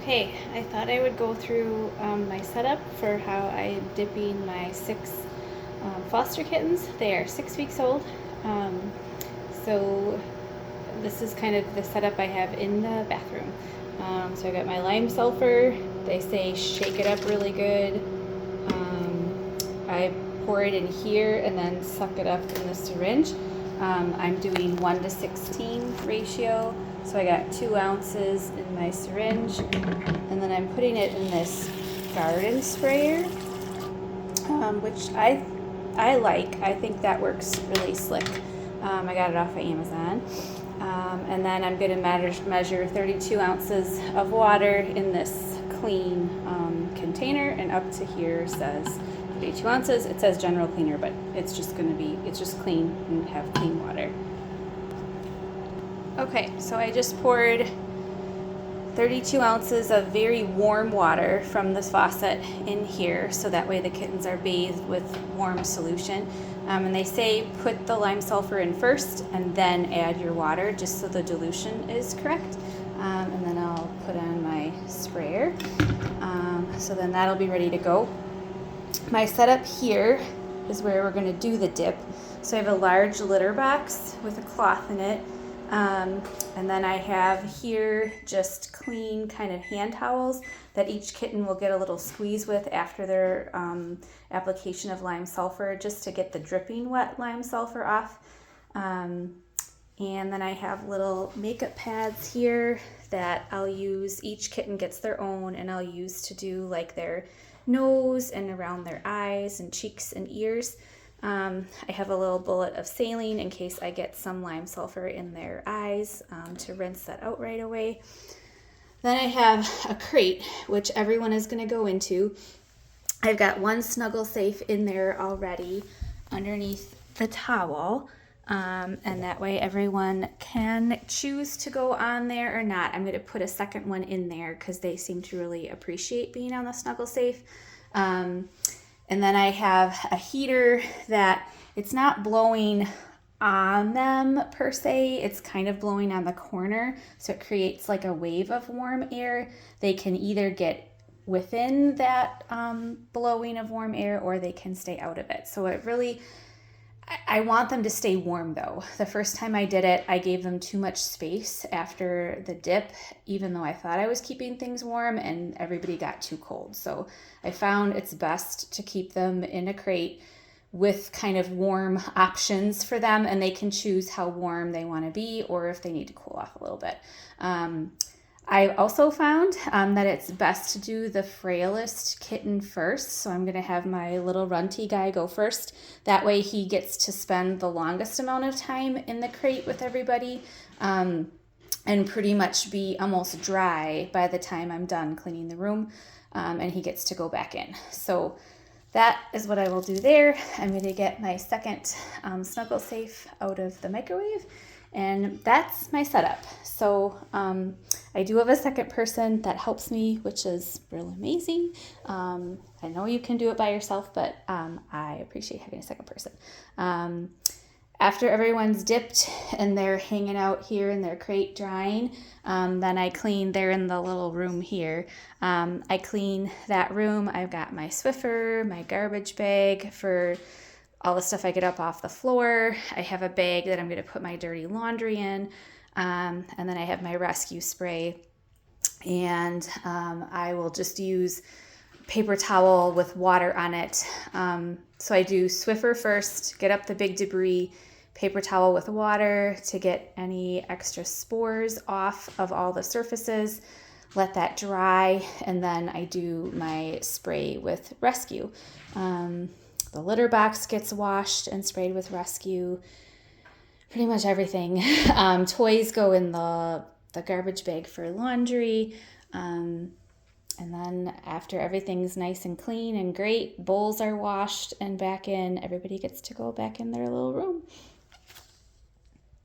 Okay, I thought I would go through my setup for how I'm dipping my 6 foster kittens. They are 6 weeks old. So this is kind of the setup I have in the bathroom. So I got my lime sulfur. They say shake it up really good. I pour it in here and then suck it up in the syringe. I'm doing 1:16 ratio. So I got 2 ounces in my syringe, and then I'm putting it in this garden sprayer, which I like. I think that works really slick. I got it off of Amazon. And then I'm going to measure 32 ounces of water in this clean container, and up to here says 32 ounces. It says general cleaner, but it's just clean and have clean water. Okay, so I just poured 32 ounces of very warm water from this faucet in here, so that way the kittens are bathed with warm solution. And they say put the lime sulfur in first and then add your water, just so the dilution is correct. And then I'll put on my sprayer. So then that'll be ready to go. My setup here is where we're going to do the dip. So I have a large litter box with a cloth in it. And then I have here just clean kind of hand towels that each kitten will get a little squeeze with after their application of lime sulfur, just to get the dripping wet lime sulfur off. And then I have little makeup pads here that I'll use. Each kitten gets their own, and I'll use to do like their nose and around their eyes and cheeks and ears. I have a little bullet of saline in case I get some lime sulfur in their eyes, to rinse that out right away. Then I have a crate, which everyone is going to go into. I've got one snuggle safe in there already underneath the towel. And that way everyone can choose to go on there or not. I'm going to put a second one in there because they seem to really appreciate being on the snuggle safe. And then I have a heater that it's not blowing on them per se, it's kind of blowing on the corner, so it creates like a wave of warm air. They can either get within that blowing of warm air, or they can stay out of it. So it really, I want them to stay warm though. The first time I did it, I gave them too much space after the dip, even though I thought I was keeping things warm, and everybody got too cold. So I found it's best to keep them in a crate with kind of warm options for them, and they can choose how warm they want to be or if they need to cool off a little bit. I also found that it's best to do the frailest kitten first. So I'm going to have my little runty guy go first. That way he gets to spend the longest amount of time in the crate with everybody, and pretty much be almost dry by the time I'm done cleaning the room, and he gets to go back in. So that is what I will do there. I'm going to get my second snuggle safe out of the microwave, and that's my setup. So I do have a second person that helps me, which is really amazing. I know you can do it by yourself, but I appreciate having a second person. After everyone's dipped and they're hanging out here in their crate drying, then I clean. They're in the little room here. I clean that room. I've got my Swiffer, my garbage bag for all the stuff I get up off the floor. I have a bag that I'm going to put my dirty laundry in. And then I have my rescue spray. And I will just use paper towel with water on it. So I do Swiffer first, get up the big debris, paper towel with water to get any extra spores off of all the surfaces, let that dry, and then I do my spray with rescue. The litter box gets washed and sprayed with rescue. Pretty much everything. Toys go in the garbage bag for laundry. And then after everything's nice and clean and great, bowls are washed and back in, everybody gets to go back in their little room.